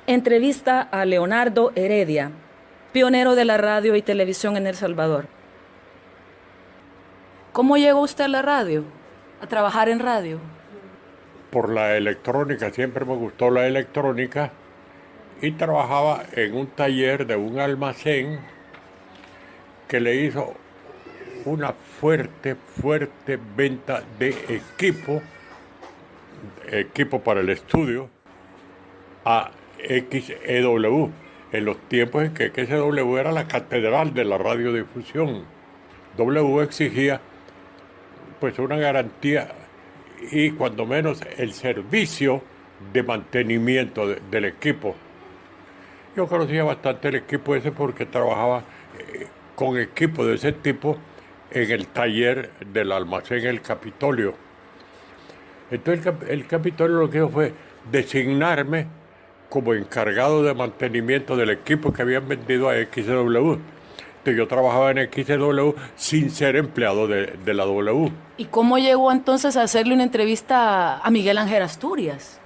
Entrevista a Leonardo Heredia, pionero de la radio y televisión en El Salvador. ¿Cómo llegó usted a la radio? A trabajar en radio. Por la electrónica, siempre me gustó la electrónica y trabajaba en un taller de un almacén que le hizo una fuerte venta de equipo para el estudio a XEW, en los tiempos en que XEW era la catedral de la radiodifusión. W exigía pues una garantía y cuando menos el servicio de mantenimiento del equipo. Yo conocía bastante el equipo ese porque trabajaba con equipo de ese tipo en el taller del almacén El Capitolio. Entonces el Capitolio lo que hizo fue designarme como encargado de mantenimiento del equipo que habían vendido a XW. Entonces yo trabajaba en XW sin ser empleado de la W. ¿Y cómo llegó entonces a hacerle una entrevista a Miguel Ángel Asturias?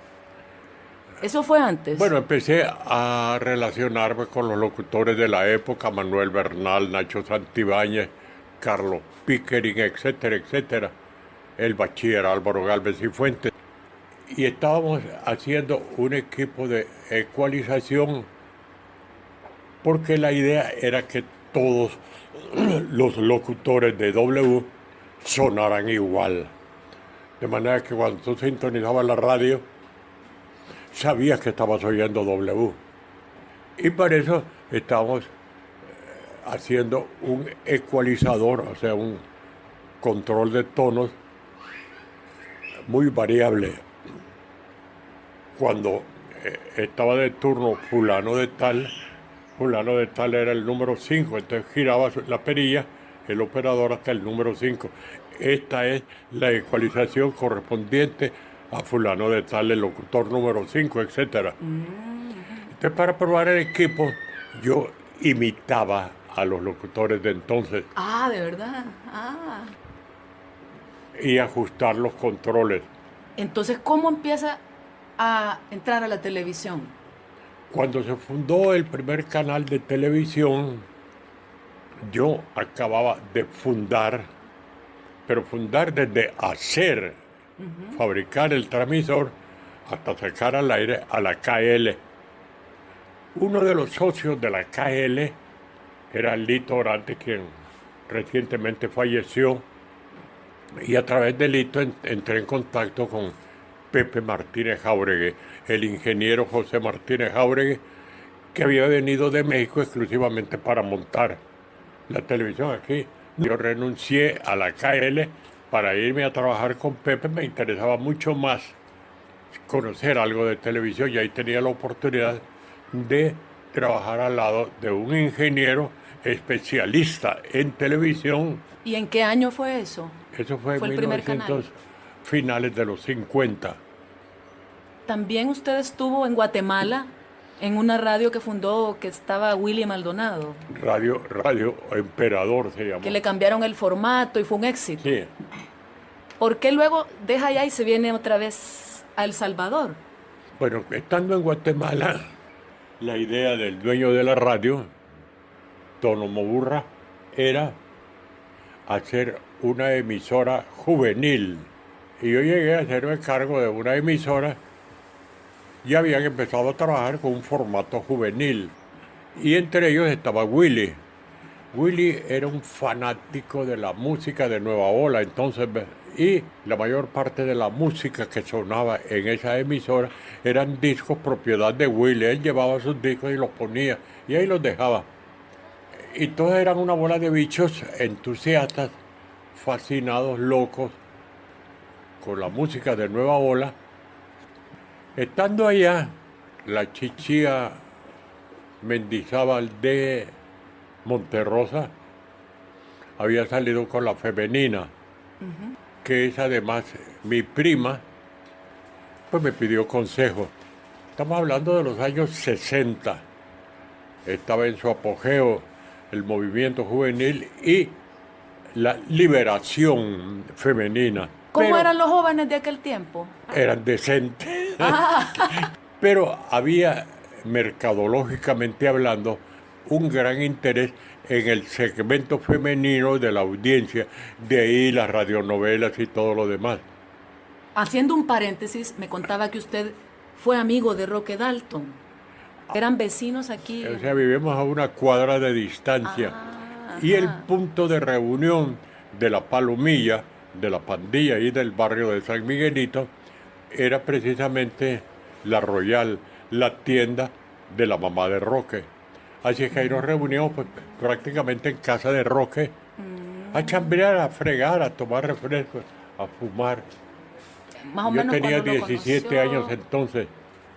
¿Eso fue antes? Bueno, empecé a relacionarme con los locutores de la época, Manuel Bernal, Nacho Santibáñez, Carlos Pickering, etcétera, etcétera, el bachiller Álvaro Gálvez y Fuentes. Y estábamos haciendo un equipo de ecualización porque la idea era que todos los locutores de W sonaran igual. De manera que cuando tú sintonizabas la radio, sabías que estabas oyendo W. Y para eso estábamos haciendo un ecualizador, o sea, un control de tonos muy variable. Cuando estaba de turno fulano de tal era el número 5, entonces giraba la perilla, el operador hasta el número 5. Esta es la ecualización correspondiente a fulano de tal, el locutor número 5, etc. Entonces, para probar el equipo, yo imitaba a los locutores de entonces. Ah, ¿de verdad? Ah. Y ajustar los controles. Entonces, ¿cómo empieza a entrar a la televisión? Cuando se fundó el primer canal de televisión, yo acababa de fundar, pero fundar desde hacer, fabricar el transmisor hasta sacar al aire a la KL. Uno de los socios de la KL era Lito Orante, quien recientemente falleció, y a través de Lito entré en contacto con Pepe Martínez Jáuregui, el ingeniero José Martínez Jáuregui, que había venido de México exclusivamente para montar la televisión aquí. Yo renuncié a la KL para irme a trabajar con Pepe. Me interesaba mucho más conocer algo de televisión y ahí tenía la oportunidad de trabajar al lado de un ingeniero especialista en televisión. ¿Y en qué año fue eso? Eso fue en el primer canal. Finales de los 50. También usted estuvo en Guatemala, en una radio que fundó, que estaba Willy Maldonado. Radio Emperador se llamó. Que le cambiaron el formato y fue un éxito. Sí. ¿Por qué luego deja allá y se viene otra vez a El Salvador? Bueno, estando en Guatemala, la idea del dueño de la radio, Tono Moburra, era hacer una emisora juvenil. Y yo llegué a hacerme cargo de una emisora. Ya habían empezado a trabajar con un formato juvenil. Y entre ellos estaba Willy. Willy era un fanático de la música de Nueva Ola, entonces, y la mayor parte de la música que sonaba en esa emisora eran discos propiedad de Willy. Él llevaba sus discos y los ponía, y ahí los dejaba. Y todos eran una bola de bichos entusiastas, fascinados, locos, con la música de Nueva Ola. Estando allá, la chichía Mendizábal de Monterrosa había salido con la femenina, que es además mi prima, pues me pidió consejo. Estamos hablando de los años 60. Estaba en su apogeo el movimiento juvenil y la liberación femenina. ¿Cómo eran los jóvenes de aquel tiempo? Eran decentes. Ah. Pero había mercadológicamente hablando, un gran interés en el segmento femenino de la audiencia, de ahí las radionovelas y todo lo demás. Haciendo un paréntesis, me contaba que usted fue amigo de Roque Dalton. Eran vecinos aquí. O sea, vivimos a una cuadra de distancia. Y el punto de reunión de la palomilla, de la pandilla y del barrio de San Miguelito, era precisamente la Royal, la tienda de la mamá de Roque. Así es que ahí nos reuníamos pues, prácticamente en casa de Roque, a chambrear, a fregar, a tomar refrescos, a fumar. Más o Yo menos tenía cuando lo 17 conoció. años entonces.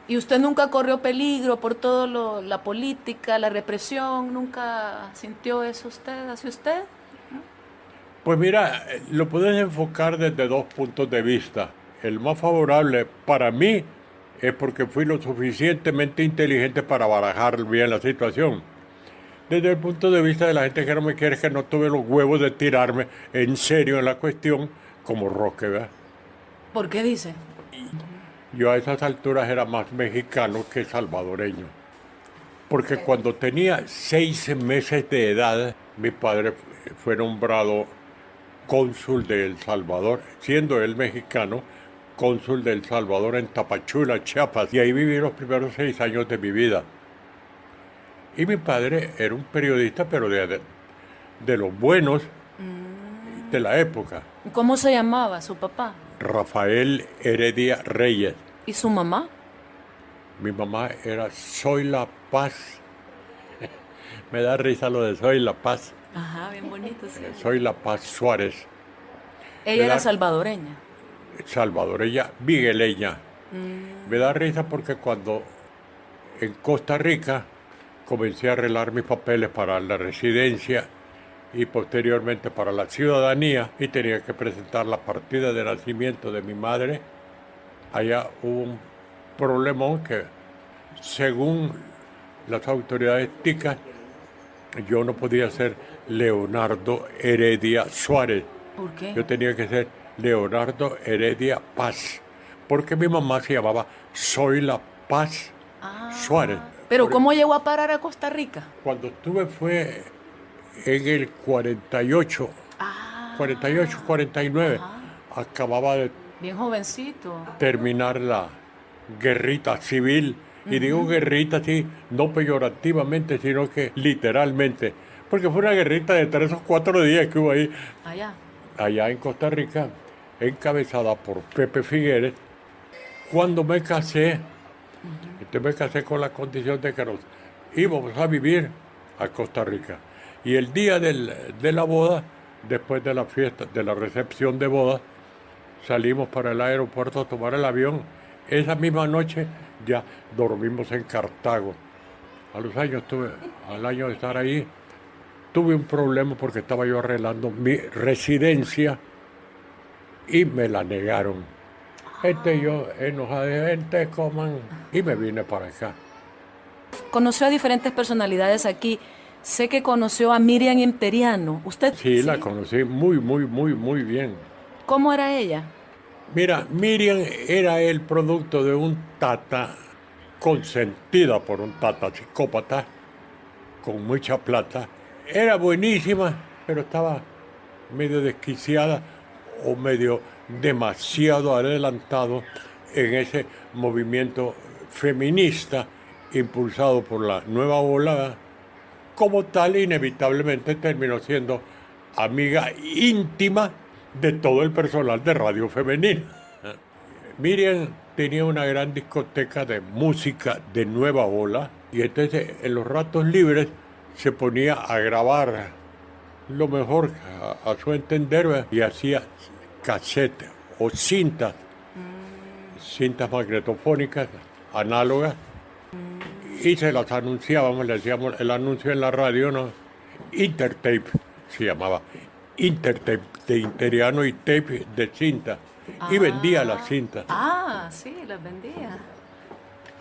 ¿Y usted nunca corrió peligro por todo la política, la represión? ¿Nunca sintió eso usted, hacia usted? Pues mira, lo puedes enfocar desde dos puntos de vista. El más favorable para mí es porque fui lo suficientemente inteligente para barajar bien la situación. Desde el punto de vista de la gente que no me quiere, que no tuve los huevos de tirarme en serio en la cuestión, como Roque, ¿verdad? ¿Por qué dice? Yo a esas alturas era más mexicano que salvadoreño. Porque cuando tenía 6 meses de edad, mi padre fue nombrado cónsul de El Salvador, siendo él mexicano, cónsul de El Salvador en Tapachula, Chiapas. Y ahí viví los primeros 6 años de mi vida. Y mi padre era un periodista, pero de los buenos de la época. ¿Cómo se llamaba su papá? Rafael Heredia Reyes. ¿Y su mamá? Mi mamá era Soy La Paz. Me da risa lo de Soy La Paz. Ajá, bien bonito, sí. Soy La Paz Suárez. Ella era ¿Verdad? salvadoreña. Salvadoreña, migueleña. Me da risa porque cuando en Costa Rica comencé a arreglar mis papeles para la residencia y posteriormente para la ciudadanía y tenía que presentar la partida de nacimiento de mi madre, allá hubo un problemón que según las autoridades ticas yo no podía ser Leonardo Heredia Suárez. ¿Por qué? Yo tenía que ser Leonardo Heredia Paz, porque mi mamá se llamaba Soy La Paz Suárez. ¿Pero cómo llegó a parar a Costa Rica? Cuando estuve fue en el 48, 48, 49. Acababa de Bien jovencito. terminar la guerrita civil. Y digo guerrita así, no peyorativamente, sino que literalmente. Porque fue una guerrita de 3 o 4 días que hubo ahí, allá en Costa Rica, encabezada por Pepe Figueres. Cuando me casé, entonces me casé con la condición de que nos íbamos a vivir a Costa Rica. Y el día de la boda, después de la fiesta, de la recepción de boda, salimos para el aeropuerto a tomar el avión. Esa misma noche ya dormimos en Cartago. Al año de estar ahí, tuve un problema porque estaba yo arreglando mi residencia y me la negaron. Yo enojado, gente coman, y me vine para acá. Conoció a diferentes personalidades aquí. Sé que conoció a Miriam Imperiano. ¿Usted? Sí, la conocí muy, muy, muy, muy bien. ¿Cómo era ella? Mira, Miriam era el producto de un tata consentida por un tata psicópata con mucha plata. Era buenísima, pero estaba medio desquiciada o medio demasiado adelantado en ese movimiento feminista impulsado por la nueva ola. Como tal, inevitablemente terminó siendo amiga íntima de todo el personal de Radio Femenina. Miriam tenía una gran discoteca de música de nueva ola y entonces en los ratos libres se ponía a grabar lo mejor a su entender, ¿verdad? Y hacía cassette o cintas magnetofónicas análogas y se las anunciábamos, le hacíamos el anuncio en la radio, ¿no? Intertape se llamaba, Intertape de Interiano y tape de cinta, y vendía las cintas. Sí, las vendía.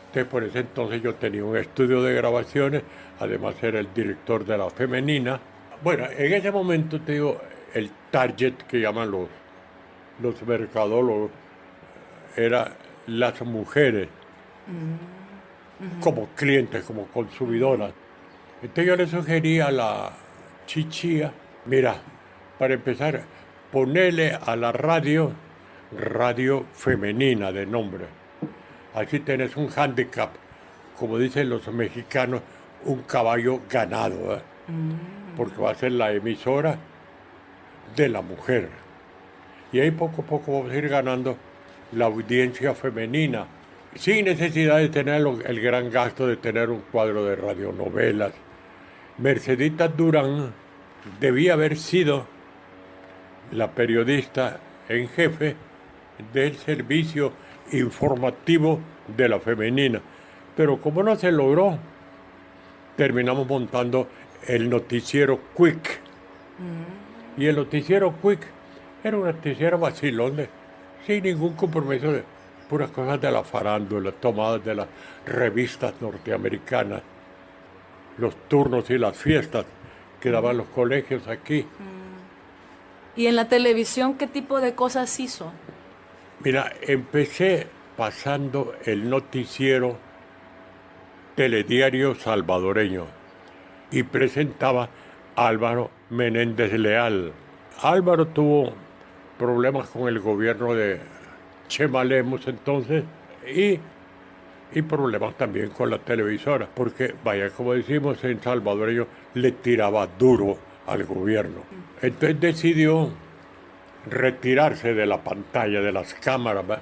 Entonces, por ese entonces yo tenía un estudio de grabaciones, además era el director de la femenina. Bueno, en ese momento te digo, el target que llaman los mercadólogos era las mujeres. como clientes, como consumidoras. Entonces yo le sugerí a la chichía, mira, para empezar, ponele a la radio femenina de nombre. Así tenés un hándicap, como dicen los mexicanos, un caballo ganado, ¿eh? Porque va a ser la emisora de la mujer. Y ahí poco a poco vamos a ir ganando la audiencia femenina, sin necesidad de tener el gran gasto de tener un cuadro de radionovelas. Mercedita Durán debía haber sido la periodista en jefe del servicio informativo de la femenina. Pero como no se logró, terminamos montando el noticiero Quick. Y el noticiero Quick era un noticiero vacilón, sin ningún compromiso, de puras cosas de la farándula, tomadas de las revistas norteamericanas, los turnos y las fiestas que daban los colegios aquí. ¿Y en la televisión qué tipo de cosas hizo? Mira, empecé pasando el noticiero Telediario Salvadoreño y presentaba a Álvaro Menéndez Leal. Álvaro tuvo problemas con el gobierno de Chema Lemus entonces y problemas también con la televisora, porque vaya, como decimos en salvadoreño, le tiraba duro al gobierno. Entonces decidió retirarse de la pantalla, de las cámaras, ¿va?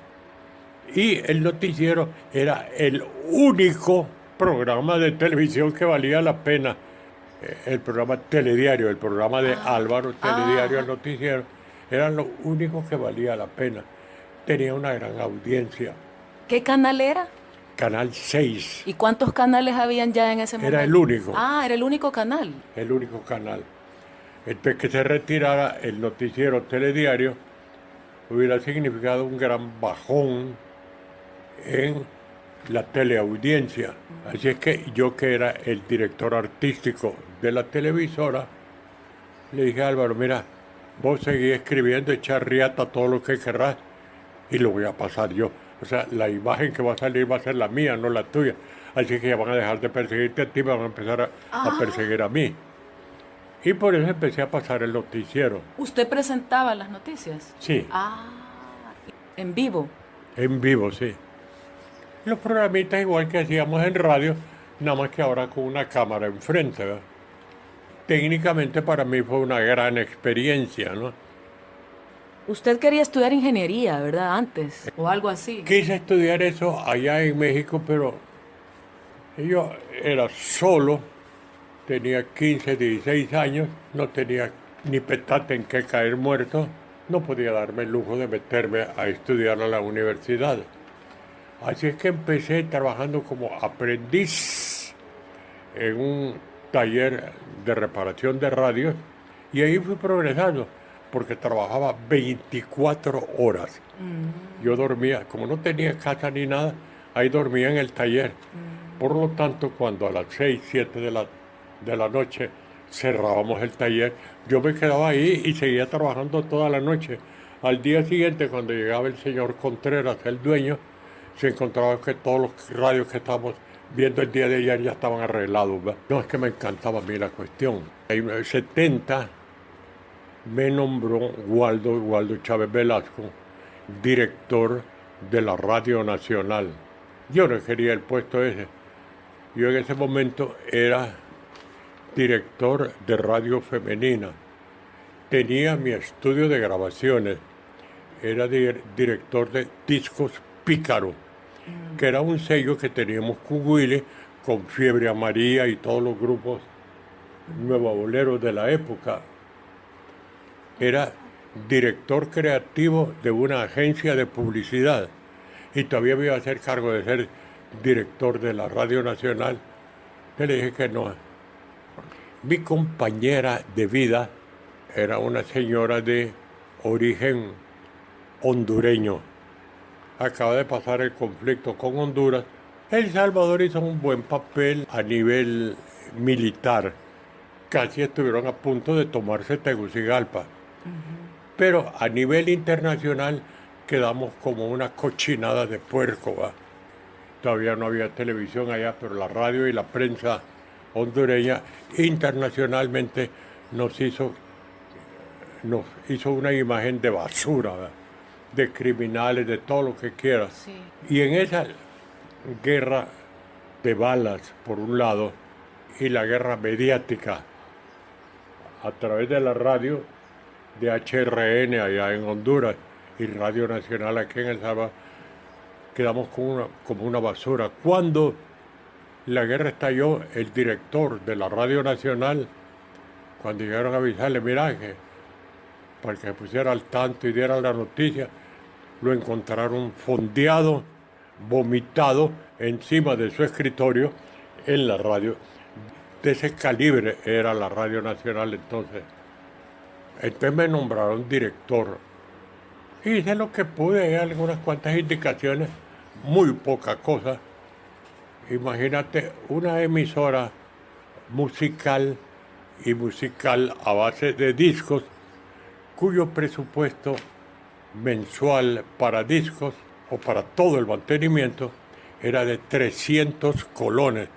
Y el noticiero era el único programa de televisión que valía la pena. El programa Telediario, el programa de Álvaro, Telediario, el noticiero, eran lo único que valía la pena. Tenía una gran audiencia. ¿Qué canal era? Canal 6. ¿Y cuántos canales habían ya en ese momento? Era el único. Era el único canal. El único canal. Entonces que se retirara el noticiero Telediario hubiera significado un gran bajón en la teleaudiencia. Así es que yo, que era el director artístico de la televisora, le dije a Álvaro, mira, vos seguís escribiendo, echar riata todo lo que querrás y lo voy a pasar yo. O sea, la imagen que va a salir va a ser la mía, no la tuya. Así que ya van a dejar de perseguirte a ti, van a empezar a perseguir a mí. Y por eso empecé a pasar el noticiero. ¿Usted presentaba las noticias? Sí. ¿En vivo? En vivo, sí. Los programitas igual que hacíamos en radio, nada más que ahora con una cámara enfrente, ¿verdad? Técnicamente para mí fue una gran experiencia, ¿no? Usted quería estudiar ingeniería, ¿verdad? Antes, o algo así. Quise estudiar eso allá en México, pero yo era solo, tenía 15, 16 años, no tenía ni petate en qué caer muerto, no podía darme el lujo de meterme a estudiar a la universidad. Así es que empecé trabajando como aprendiz en un taller de reparación de radios y ahí fui progresando porque trabajaba 24 horas. Yo dormía, como no tenía casa ni nada, ahí dormía en el taller. Por lo tanto, cuando a las 6, 7 de la noche cerrábamos el taller, yo me quedaba ahí y seguía trabajando toda la noche. Al día siguiente, cuando llegaba el señor Contreras, el dueño, se encontraba que todos los radios que estábamos viendo el día de ayer ya estaban arreglados, ¿verdad? No, es que me encantaba a mí la cuestión. En el 70 me nombró Waldo Chávez Velasco director de la Radio Nacional. Yo no quería el puesto ese. Yo en ese momento era director de radio femenina. Tenía mi estudio de grabaciones. Era director de Discos Pícaro, que era un sello que teníamos con Willy, con Fiebre Amarilla y todos los grupos nuevoboleros de la época. Era director creativo de una agencia de publicidad y todavía me iba a hacer cargo de ser director de la Radio Nacional. Yo le dije que no. Mi compañera de vida era una señora de origen hondureño. Acaba de pasar el conflicto con Honduras. El Salvador hizo un buen papel a nivel militar. Casi estuvieron a punto de tomarse Tegucigalpa. Pero a nivel internacional quedamos como una cochinada de puerco, ¿va? todavía no había televisión allá, pero la radio y la prensa hondureña internacionalmente nos hizo una imagen de basura, ¿verdad? De criminales, de todo lo que quieras. Sí. Y en esa guerra de balas, por un lado, y la guerra mediática, a través de la radio de HRN allá en Honduras y Radio Nacional aquí en El Salvador, quedamos como una basura. Cuando la guerra estalló, el director de la Radio Nacional, cuando llegaron a avisarle, mira, que para que se pusiera al tanto y diera la noticia, lo encontraron fondeado, vomitado encima de su escritorio en la radio. De ese calibre era la Radio Nacional entonces. Entonces me nombraron director. Hice lo que pude, hay algunas cuantas indicaciones, muy poca cosa. Imagínate una emisora musical a base de discos, cuyo presupuesto mensual para discos o para todo el mantenimiento era de 300 colones,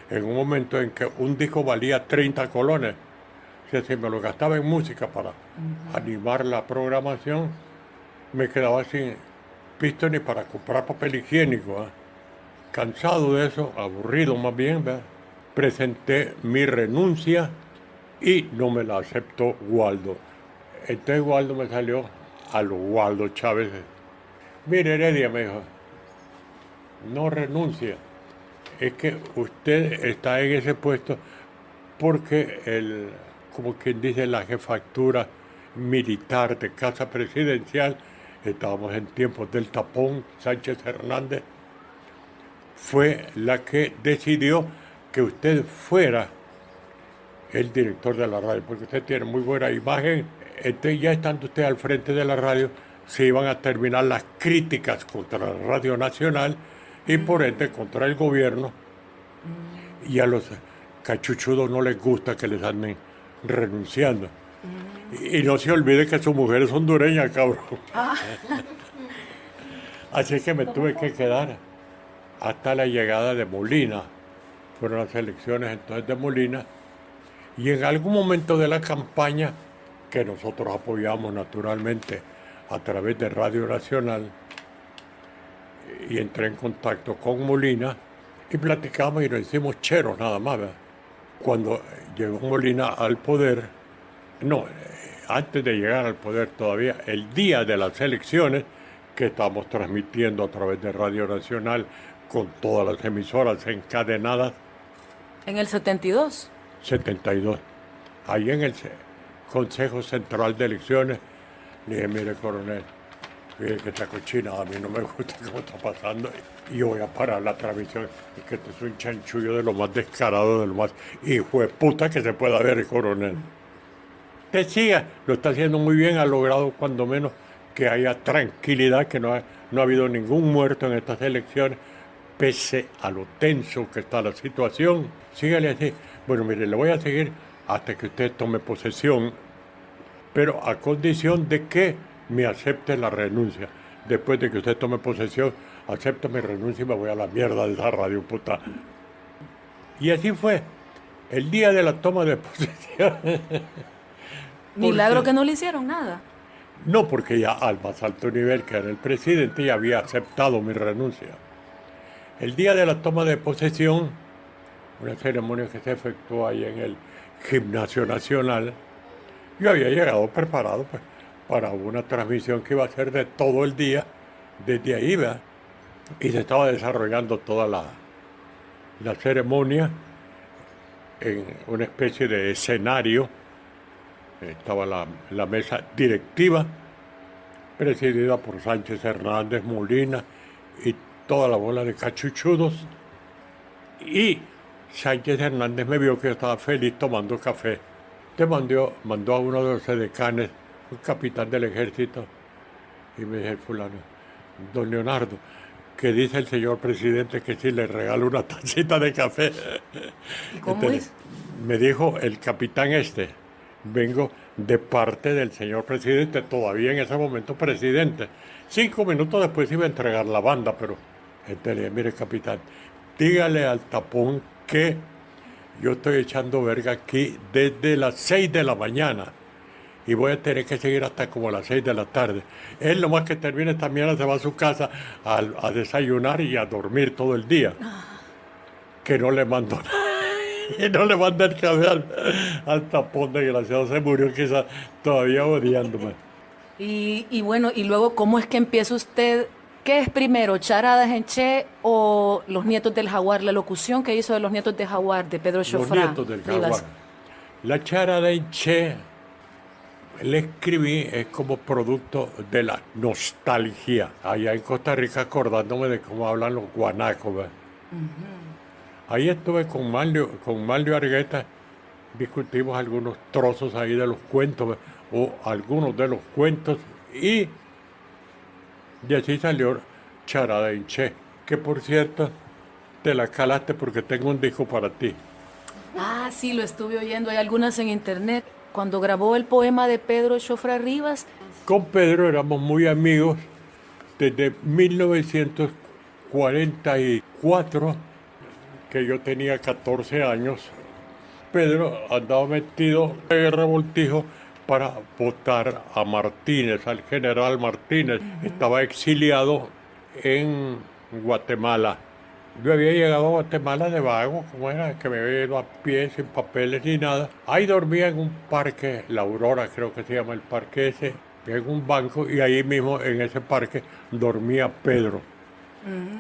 en un momento en que un disco valía 30 colones. O sea, si me lo gastaba en música para animar la programación, me quedaba sin pisto ni para comprar papel higiénico. Cansado de eso, aburrido más bien, ¿verdad? Presenté mi renuncia y no me la aceptó Waldo. Entonces Waldo me salió a lo Waldo Chávez. Mire, Heredia, me dijo, no renuncia. Es que usted está en ese puesto porque como quien dice, la jefatura militar de Casa Presidencial, estábamos en tiempos del tapón, Sánchez Hernández, fue la que decidió que usted fuera el director de la radio, porque usted tiene muy buena imagen. Entonces, ya estando usted al frente de la radio, se iban a terminar las críticas contra la Radio Nacional y por ende contra el gobierno. Y a los cachuchudos no les gusta que les anden renunciando. Y no se olvide que su mujer es hondureña, cabrón. Así que me tuve que quedar hasta la llegada de Molina. Fueron las elecciones entonces de Molina. Y en algún momento de la campaña, que nosotros apoyamos naturalmente a través de Radio Nacional, y entré en contacto con Molina y platicamos y nos hicimos cheros nada más, ¿verdad? Cuando llegó Molina al poder, antes de llegar al poder todavía, el día de las elecciones, que estábamos transmitiendo a través de Radio Nacional con todas las emisoras encadenadas. En el 72. 72. Ahí en el Consejo Central de Elecciones, le dije, mire, coronel, fíjate que esta cochinada a mí no me gusta cómo está pasando y yo voy a parar la transmisión. Es que este es un chanchullo de lo más descarado, de lo más hijo de puta que se pueda ver, coronel. Que siga, lo está haciendo muy bien, ha logrado cuando menos que haya tranquilidad, que no ha habido ningún muerto en estas elecciones, pese a lo tenso que está la situación. Sígale así. Bueno, mire, le voy a seguir hasta que usted tome posesión, pero a condición de que me acepte la renuncia. Después de que usted tome posesión, acepta mi renuncia y me voy a la mierda de esa radio, puta. Y así fue. El día de la toma de posesión. Milagro que no le hicieron nada. No, porque ya al más alto nivel, que era el presidente, ya había aceptado mi renuncia. El día de la toma de posesión, una ceremonia que se efectuó ahí en el Gimnasio Nacional, yo había llegado preparado pues, para una transmisión que iba a ser de todo el día, desde ahí, ¿verdad? Y se estaba desarrollando toda la ceremonia en una especie de escenario. Estaba la mesa directiva, presidida por Sánchez Hernández, Molina y toda la bola de cachuchudos. Y Sánchez Hernández me vio que yo estaba feliz tomando café. Mandó a uno de los edecanes, un capitán del ejército, y me dice el fulano, don Leonardo, que dice el señor presidente que si le regalo una tacita de café. ¿Y cómo Entonces, me dijo el capitán vengo de parte del señor presidente, todavía en ese momento presidente. 5 minutos después iba a entregar la banda, pero Entonces le dije, mire, capitán, dígale al tapón que yo estoy echando verga aquí desde las 6 de la mañana y voy a tener que seguir hasta como las 6 de la tarde. Él, nomás que termine esta mierda, se va a su casa a desayunar y a dormir todo el día. Que no le mandó nada. Y no le manda el café al tapón, desgraciado. Se murió quizás todavía odiándome. Y bueno, y luego, ¿cómo es que empieza usted? ¿Qué es primero, Charadas en Che o Los Nietos del Jaguar? La locución que hizo de Los Nietos del Jaguar, de Pedro Los Chofrá Nietos del Rivas. Jaguar. La charada en Che, le escribí, es como producto de la nostalgia. Allá en Costa Rica, acordándome de cómo hablan los guanacos. ¿Ve? Ahí estuve con Manlio Argueta, discutimos algunos trozos ahí de los cuentos, ¿ve? O algunos de los cuentos, y de así salió Charada en Che, que por cierto, te la calaste porque tengo un disco para ti. Ah, sí, lo estuve oyendo. Hay algunas en internet. Cuando grabó el poema de Pedro Chofrá Rivas. Con Pedro éramos muy amigos desde 1944, que yo tenía 14 años. Pedro andaba metido en el revoltijo para votar a Martínez, al general Martínez. Estaba exiliado en Guatemala. Yo había llegado a Guatemala de vago, como era, que me había ido a pie, sin papeles ni nada. Ahí dormía en un parque, La Aurora creo que se llama el parque ese, en un banco, y ahí mismo en ese parque dormía Pedro.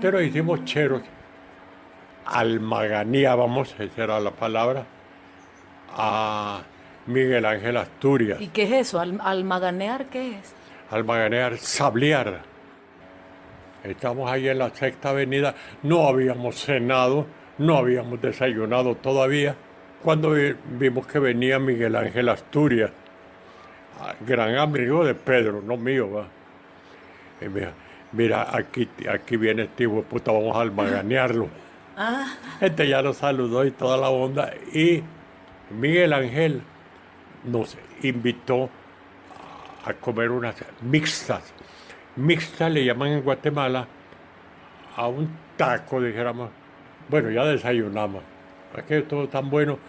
Pero hicimos cheros, almaganeábamos, esa era la palabra, a Miguel Ángel Asturias. ¿Y qué es eso? ¿Almaganear qué es? Almaganear, sablear. Estamos ahí en la Sexta Avenida, no habíamos cenado, no habíamos desayunado todavía, cuando vimos que venía Miguel Ángel Asturias, gran amigo de Pedro, no mío, ¿va? Y mira, aquí viene este hijo de puta, vamos a almaganearlo. Este ya nos saludó y toda la onda, y Miguel Ángel nos invitó a comer unas mixtas. Mixta le llaman en Guatemala a un taco, dijéramos. Bueno, ya desayunamos. Aquello estuvo tan bueno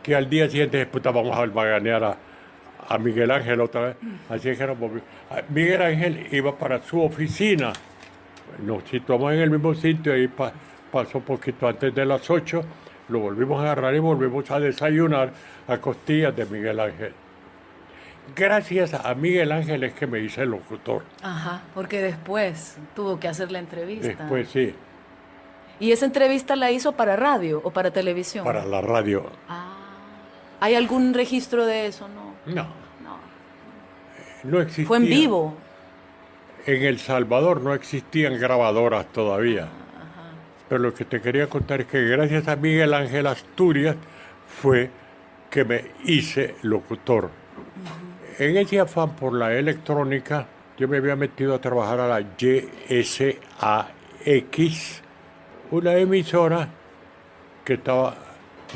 que al día siguiente, puta, vamos a almaganear a Miguel Ángel otra vez. Así es que nos volvimos. Miguel Ángel iba para su oficina. Nos situamos en el mismo sitio, ahí pasó poquito antes de las 8. Lo volvimos a agarrar y volvimos a desayunar a costillas de Miguel Ángel. Gracias a Miguel Ángel es que me hice locutor. Ajá, porque después tuvo que hacer la entrevista. Después sí, ¿Y esa entrevista la hizo para radio o para televisión? para la radio. Ah, ¿hay algún registro de eso? No. No, No. no existía. Fue en vivo. En El Salvador no existían grabadoras todavía. Pero lo que te quería contar es que gracias a Miguel Ángel Asturias fue que me hice locutor. En ese afán por la electrónica, yo me había metido a trabajar a la YSAX, una emisora que estaba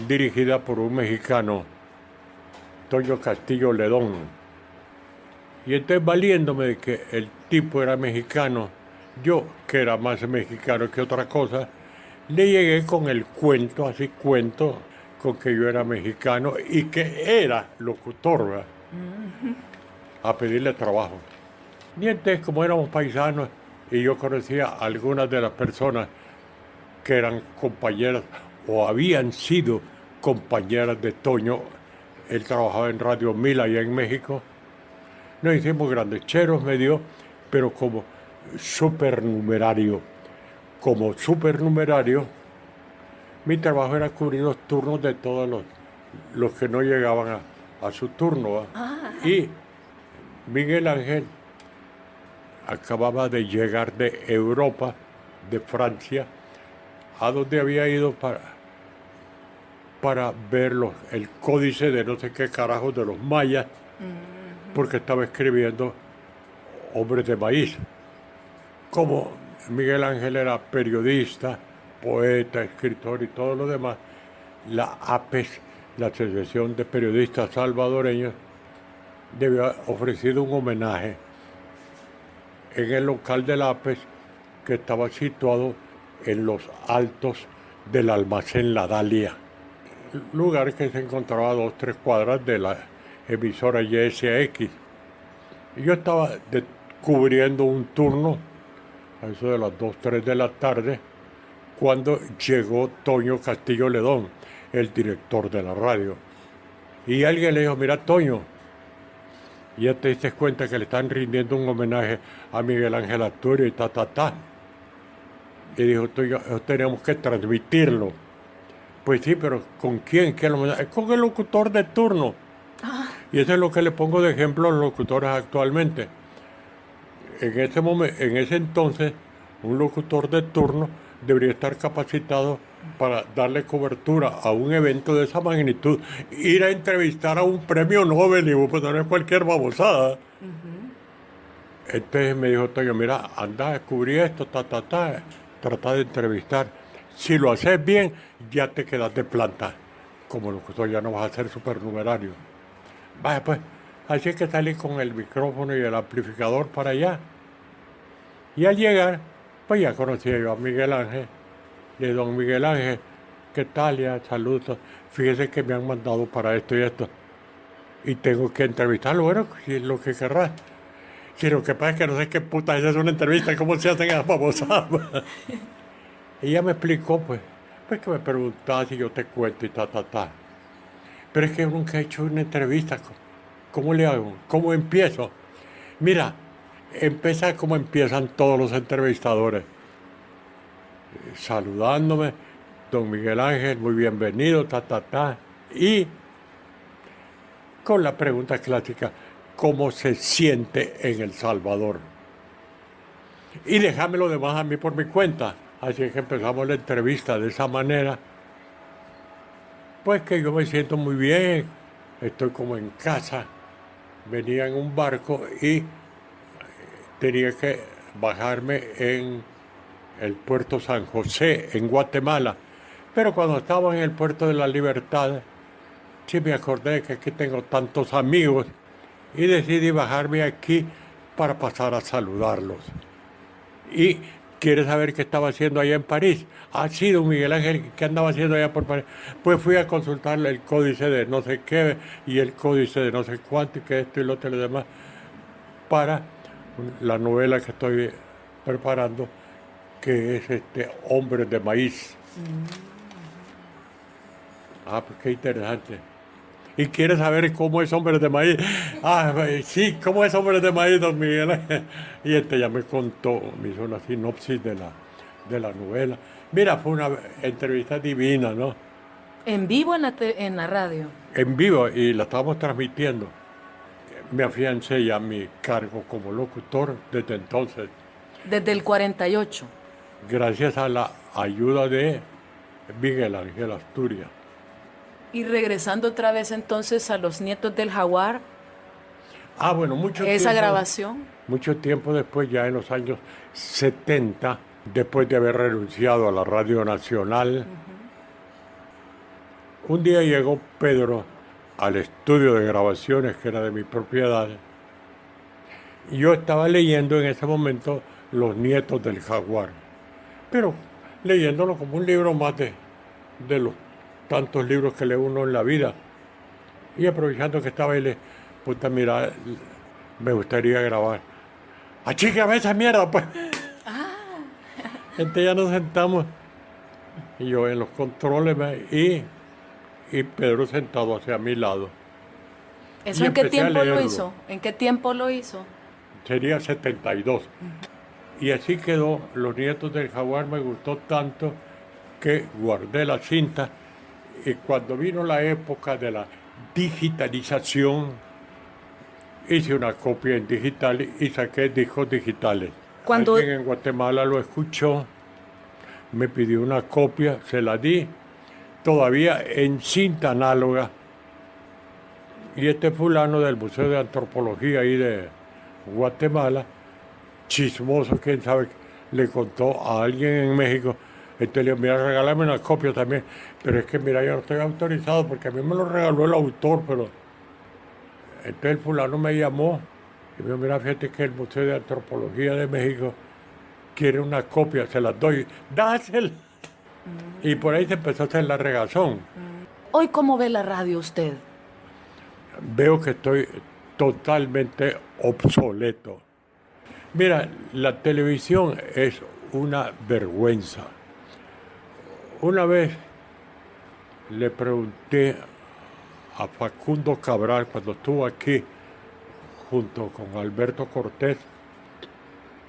dirigida por un mexicano, Toño Castillo Ledón. Y entonces, valiéndome de que el tipo era mexicano, yo, que era más mexicano que otra cosa, le llegué con el cuento, así cuento, con que yo era mexicano y que era locutor, ¿verdad? A pedirle trabajo. Y entonces, como éramos paisanos y yo conocía a algunas de las personas que eran compañeras o habían sido compañeras de Toño, él trabajaba en Radio 1000 allá en México, nos hicimos grandes cheros, me dio, pero como supernumerario. Como supernumerario, mi trabajo era cubrir los turnos de todos los que no llegaban a su turno. Y Miguel Ángel acababa de llegar de Europa, de Francia, a donde había ido para ver el códice de no sé qué carajos de los mayas, porque estaba escribiendo Hombres de Maíz. Como Miguel Ángel era periodista, poeta, escritor y todo lo demás, la APES, la Asociación de Periodistas Salvadoreños, debió haber ofrecido un homenaje en el local de la APES, que estaba situado en los altos del almacén La Dalia, lugar que se encontraba a 2-3 cuadras de la emisora YSX. Y yo estaba cubriendo un turno a eso de las 2-3 de la tarde, cuando llegó Toño Castillo Ledón, el director de la radio. Y alguien le dijo, mira, Toño, ya te diste cuenta que le están rindiendo un homenaje a Miguel Ángel Asturias y ta. Y dijo, Toño, tenemos que transmitirlo. Pues sí, pero ¿con quién? Con el locutor de turno. Y eso es lo que le pongo de ejemplo a los locutores actualmente. En ese entonces, un locutor de turno debería estar capacitado para darle cobertura a un evento de esa magnitud, ir a entrevistar a un premio Nobel, y pues no es cualquier babosada. Entonces me dijo Toño, mira, anda a descubrir esto, trata de entrevistar. Si lo haces bien, ya te quedas de planta. Como locutor ya no vas a ser supernumerario. Vaya pues, así es que salí con el micrófono y el amplificador para allá. Y al llegar, pues ya conocía yo a Miguel Ángel. De don Miguel Ángel, ¿qué tal? Ya, saludos. Fíjese que me han mandado para esto y esto. Y tengo que entrevistarlo, bueno, si es lo que querrás. Si lo que pasa es que no sé qué puta es una entrevista, cómo se hacen esas babosadas. Y ella me explicó, pues que me preguntaba si yo te cuento y ta. Pero es que yo nunca he hecho una entrevista. ¿Cómo le hago? ¿Cómo empiezo? Mira, empieza como empiezan todos los entrevistadores. Saludándome, don Miguel Ángel, muy bienvenido, ta. Y con la pregunta clásica, ¿cómo se siente en El Salvador? Y déjame lo demás a mí por mi cuenta. Así es que empezamos la entrevista de esa manera. Pues que yo me siento muy bien, estoy como en casa. Venía en un barco y tenía que bajarme en el puerto San José, en Guatemala. Pero cuando estaba en el puerto de la Libertad, sí me acordé que aquí tengo tantos amigos y decidí bajarme aquí para pasar a saludarlos. Y ¿quieres saber qué estaba haciendo allá en París? Ha sido Miguel Ángel, ¿qué andaba haciendo allá por París? Pues fui a consultarle el códice de no sé qué y el códice de no sé cuánto y que esto y lo otro y lo demás para la novela que estoy preparando, que es Hombres de Maíz. Ah, pues qué interesante. ¿Y quieres saber cómo es Hombres de Maíz? Ah, sí, ¿cómo es Hombres de Maíz, don Miguel? Y ya me contó, me hizo una sinopsis de la novela. Mira, fue una entrevista divina, ¿no? ¿En vivo en la radio? En vivo, y la estábamos transmitiendo. Me afiancé ya a mi cargo como locutor desde entonces. Desde el 48. Gracias a la ayuda de Miguel Ángel Asturias. Y regresando otra vez entonces a Los Nietos del Jaguar. Ah, bueno, esa grabación. Mucho tiempo después, ya en los años 70, después de haber renunciado a la Radio Nacional, un día llegó Pedro al estudio de grabaciones que era de mi propiedad. Y yo estaba leyendo en ese momento Los Nietos del Jaguar, pero leyéndolo como un libro más de los tantos libros que lee uno en la vida. Y aprovechando que estaba ahí, puta, mira, me gustaría grabar. ¡Achíqueme esa mierda, pues! Entonces ya nos sentamos, y yo en los controles, y Pedro sentado hacia mi lado. ¿Eso en qué tiempo lo hizo? ¿En qué tiempo lo hizo? Sería 72. Y así quedó Los Nietos del Jaguar. Me gustó tanto que guardé la cinta, y cuando vino la época de la digitalización, hice una copia en digital y saqué discos digitales. Alguien en Guatemala lo escuchó, me pidió una copia, se la di, todavía en cinta análoga. Y fulano del Museo de Antropología ahí de Guatemala, chismoso, quién sabe, le contó a alguien en México. Entonces le dijo, mira, regálame una copia también. Pero es que, mira, yo no estoy autorizado porque a mí me lo regaló el autor, pero... Entonces el fulano me llamó y me dijo, mira, fíjate que el Museo de Antropología de México quiere una copia, se las doy, dásela. Y por ahí se empezó a hacer la regazón. Hoy, ¿cómo ve la radio usted? Veo que estoy totalmente obsoleto. Mira, la televisión es una vergüenza. Una vez le pregunté a Facundo Cabral, cuando estuvo aquí junto con Alberto Cortés,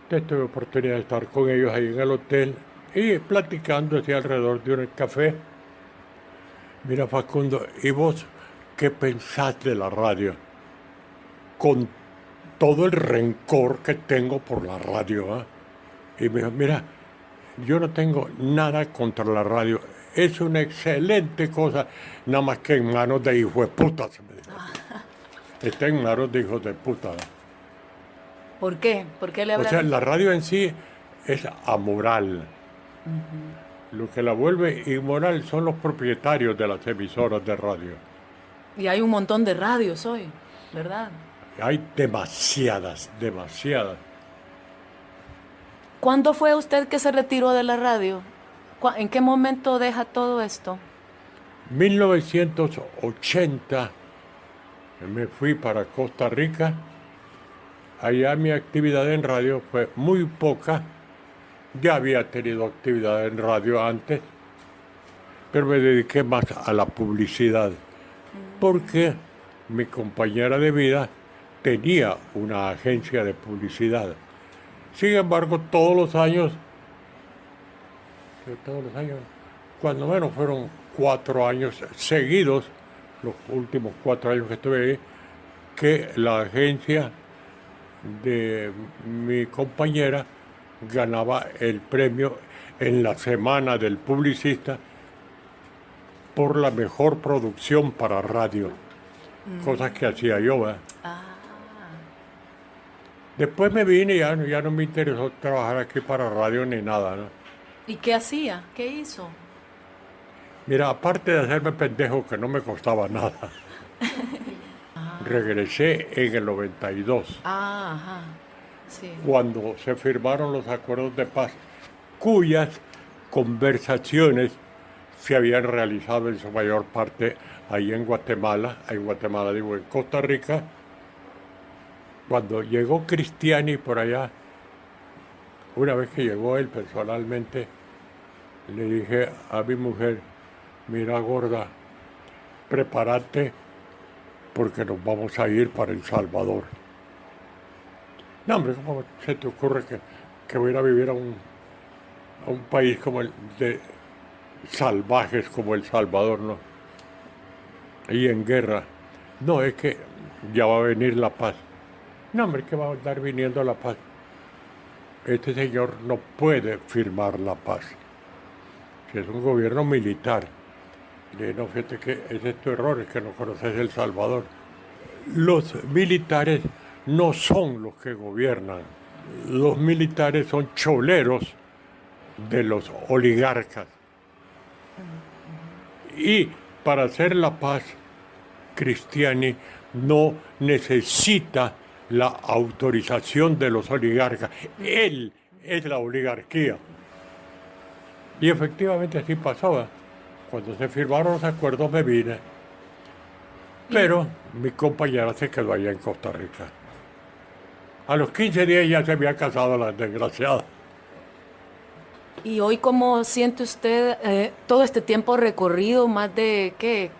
tuve oportunidad de estar con ellos ahí en el hotel y platicando así alrededor de un café. Mira, Facundo, ¿y vos qué pensás de la radio? Con todo el rencor que tengo por la radio, ¿eh? Y me dijo, mira, yo no tengo nada contra la radio. Es una excelente cosa, nada más que en manos de hijos de puta, se me dijo. Está en manos de hijos de puta. ¿Por qué? ¿Por qué le O hablan? sea, la radio en sí es amoral. Lo que la vuelve inmoral son los propietarios de las emisoras de radio. Y hay un montón de radios hoy, ¿verdad? Hay demasiadas. ¿Cuándo fue usted que se retiró de la radio? ¿En qué momento deja todo esto? 1980 me fui para Costa Rica. Allá mi actividad en radio fue muy poca. Ya había tenido actividad en radio antes, pero me dediqué más a la publicidad, porque mi compañera de vida tenía una agencia de publicidad. Sin embargo, todos los años, cuando menos fueron 4 años seguidos, los últimos 4 años que estuve ahí, que la agencia de mi compañera ganaba el premio en la semana del publicista por la mejor producción para radio, cosas que hacía yo, ¿verdad? Después me vine y ya no me interesó trabajar aquí para radio ni nada, ¿no? ¿Y qué hacía? ¿Qué hizo? Mira, aparte de hacerme pendejo, que no me costaba nada, regresé en el 92. Ajá. Sí. Cuando se firmaron los acuerdos de paz, cuyas conversaciones se habían realizado en su mayor parte ahí en Guatemala, en Costa Rica. Cuando llegó Cristiani por allá, una vez que llegó él personalmente, le dije a mi mujer, mira gorda, prepárate porque nos vamos a ir para El Salvador. No, hombre, ¿cómo se te ocurre que voy a ir a vivir a un país como el de salvajes como El Salvador, no? Y en guerra. No, es que ya va a venir la paz. No, hombre, que va a estar viniendo la paz. Este señor no puede firmar la paz. Si es un gobierno militar. Le dije, no, fíjate que ese es tu error, es que no conoces El Salvador. Los militares no son los que gobiernan. Los militares son choleros de los oligarcas. Y para hacer la paz, Cristiani no necesita la autorización de los oligarcas. Él es la oligarquía. Y efectivamente así pasó. Cuando se firmaron los acuerdos me vine. Pero mi compañera se quedó allá en Costa Rica. A los 15 días ya se había casado la desgraciada. ¿Y hoy cómo siente usted todo este tiempo recorrido, más de, qué,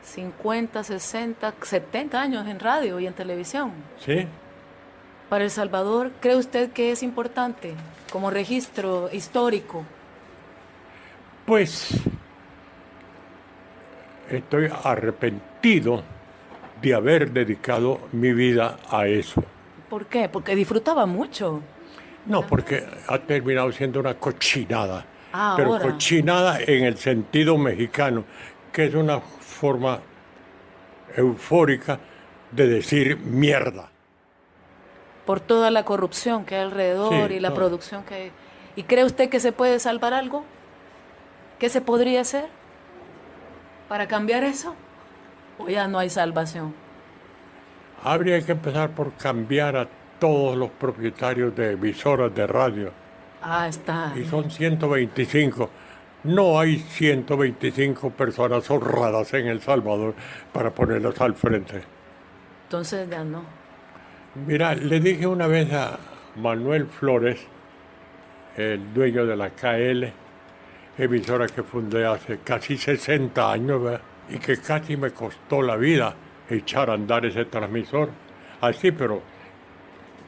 50, 60, 70 años en radio y en televisión? ¿Sí? Para El Salvador, ¿cree usted que es importante como registro histórico? Pues estoy arrepentido de haber dedicado mi vida a eso. ¿Por qué? Porque disfrutaba mucho. No, porque ha terminado siendo una cochinada. Pero Ahora. cochinada en el sentido mexicano, que es una forma eufórica de decir mierda. Por toda la corrupción que hay alrededor Sí, y la todo. producción que hay. ¿Y cree usted que se puede salvar algo? ¿Qué se podría hacer para cambiar eso? ¿O ya no hay salvación? Habría que empezar por cambiar a todos los propietarios de emisoras de radio. Ah, está. y son 125. No hay 125 personas honradas en El Salvador para ponerlas al frente. Entonces ya no. Mira, le dije una vez a Manuel Flores, el dueño de la KL, emisora que fundé hace casi 60 años, ¿verdad? Y que casi me costó la vida echar a andar ese transmisor. Así, pero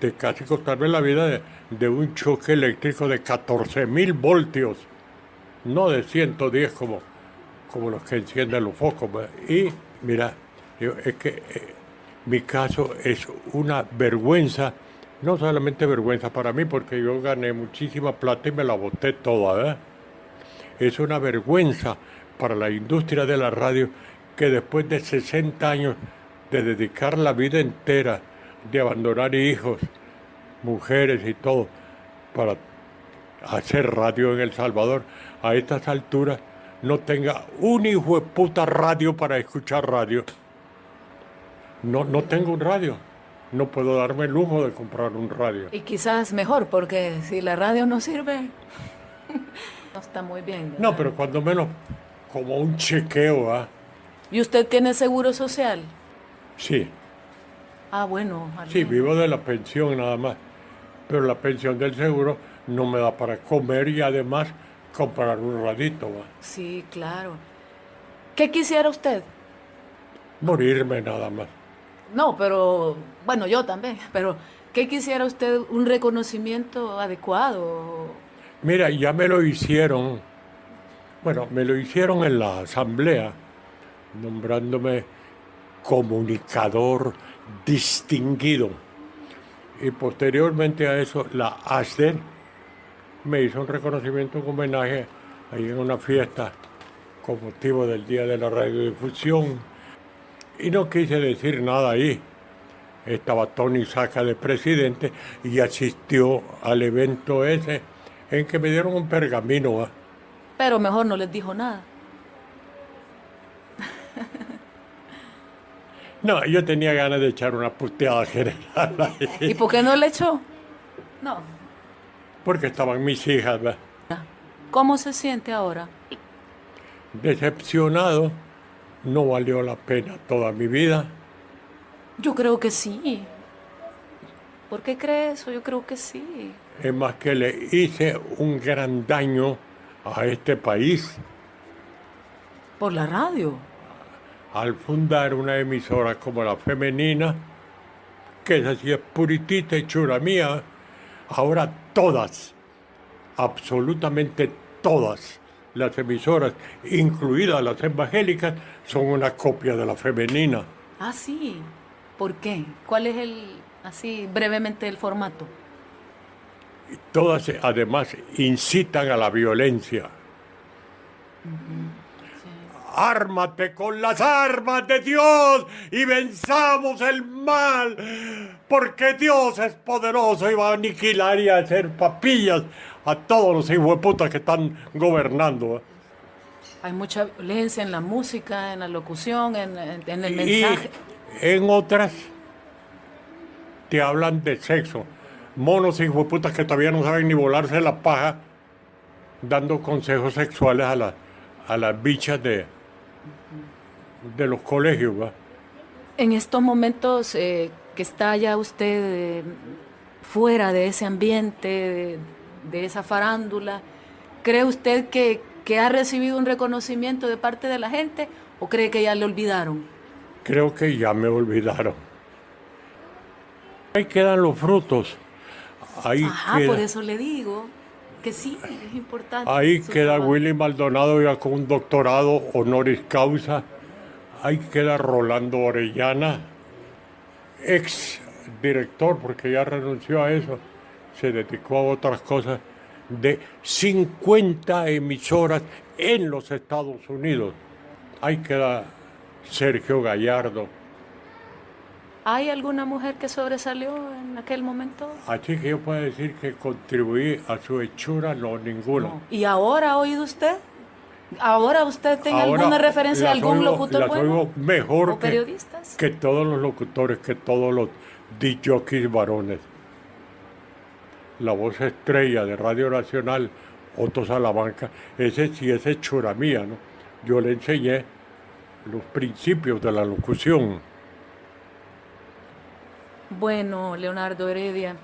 de casi costarme la vida de un choque eléctrico de 14.000 voltios, no de 110 como los que encienden los focos, ¿verdad? Y mira, es que mi caso es una vergüenza, no solamente vergüenza para mí, porque yo gané muchísima plata y me la boté toda, ¿verdad? Es una vergüenza para la industria de la radio que después de 60 años de dedicar la vida entera, de abandonar hijos, mujeres y todo, para hacer radio en El Salvador, a estas alturas no tenga un hijo de puta radio para escuchar radio. No tengo un radio. No puedo darme el lujo de comprar un radio. Y quizás mejor, porque si la radio no sirve, no está muy bien, ¿verdad? No, pero cuando menos como un chequeo, ¿ah? ¿Y usted tiene seguro social? Sí, Ah, bueno. sí, vivo de la pensión nada más. Pero la pensión del seguro no me da para comer y además comprar un radito, ¿va? Sí, claro. ¿Qué quisiera usted? Morirme nada más. No, pero, bueno, yo también, pero ¿qué quisiera usted? ¿Un reconocimiento adecuado? Mira, ya me lo hicieron, bueno, me lo hicieron en la asamblea, nombrándome comunicador distinguido. Y posteriormente a eso, la ASDER me hizo un reconocimiento, un homenaje ahí en una fiesta con motivo del Día de la Radiodifusión. Y no quise decir nada ahí. Estaba Tony Saca de presidente y asistió al evento ese en que me dieron un pergamino, ¿va? Pero mejor no les dijo nada. No, yo tenía ganas de echar una puteada general ahí, ¿Y por qué no le echó? No. porque estaban mis hijas, ¿va? ¿Cómo se siente ahora? Decepcionado, no valió la pena toda mi vida. Yo creo que sí. ¿Por qué cree eso? Yo creo que sí. Es más que le hice un gran daño a este país Por la radio. al fundar una emisora como la femenina, que esa sí es puritita y chura mía. Ahora todas, absolutamente todas las emisoras, incluidas las evangélicas, son una copia de la femenina. Ah, sí. ¿Por qué? ¿Cuál es así brevemente el formato? Todas además incitan a la violencia. Ármate con las armas de Dios y venzamos el mal, porque Dios es poderoso y va a aniquilar y a hacer papillas a todos los hijueputas que están gobernando. Hay mucha violencia en la música, en la locución, en el mensaje. Y en otras te hablan de sexo. Monos hijueputas que todavía no saben ni volarse la paja, dando consejos sexuales a las bichas de los colegios, ¿va? En estos momentos que está ya usted fuera de ese ambiente, de esa farándula, ¿cree usted que ha recibido un reconocimiento de parte de la gente o cree que ya le olvidaron? Creo que ya me olvidaron. Ahí quedan los frutos. Ahí Ajá, queda, por eso le digo que sí, es importante. ahí su queda trabajo. Willy Maldonado ya con un doctorado honoris causa. Ahí queda Rolando Orellana, ex director, porque ya renunció a eso, se dedicó a otras cosas, de 50 emisoras en los Estados Unidos. Ahí queda Sergio Gallardo. ¿Hay alguna mujer que sobresalió en aquel momento? Así que yo puedo decir que contribuí a su hechura, no, ninguna. No. ¿Y ahora ha oído usted? ¿Ahora usted tiene Ahora alguna referencia a las algún oigo- locutor las bueno? oigo mejor ¿O periodistas? que todos los locutores, que todos los disc jockeys varones. la voz estrella de Radio Nacional, Otto Salamanca, ese sí es hechura mía, ¿no? Yo le enseñé los principios de la locución. Bueno, Leonardo Heredia,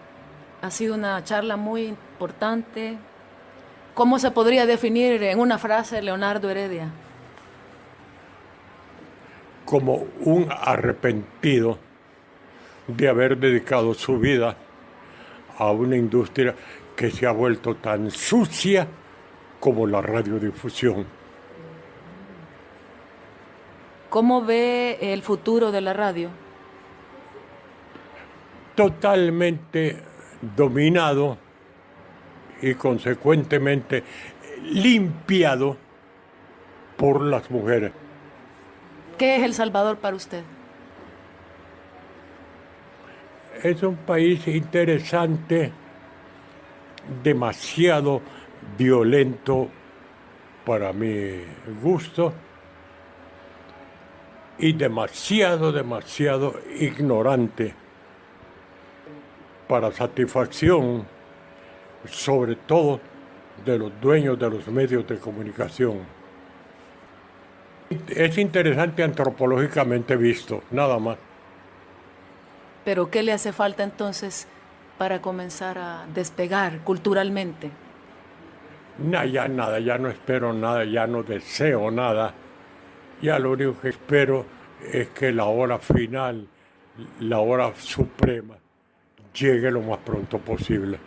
ha sido una charla muy importante. ¿Cómo se podría definir en una frase Leonardo Heredia? Como un arrepentido de haber dedicado su vida a una industria que se ha vuelto tan sucia como la radiodifusión. ¿Cómo ve el futuro de la radio? Totalmente dominado y consecuentemente limpiado por las mujeres. ¿Qué es El Salvador para usted? Es un país interesante, demasiado violento para mi gusto y demasiado ignorante para satisfacción, sobre todo de los dueños de los medios de comunicación. Es interesante antropológicamente visto, nada más. ¿Pero qué le hace falta entonces para comenzar a despegar culturalmente? Ya nada, ya no espero nada, ya no deseo nada. Ya lo único que espero es que la hora final, la hora suprema, llegue lo más pronto posible.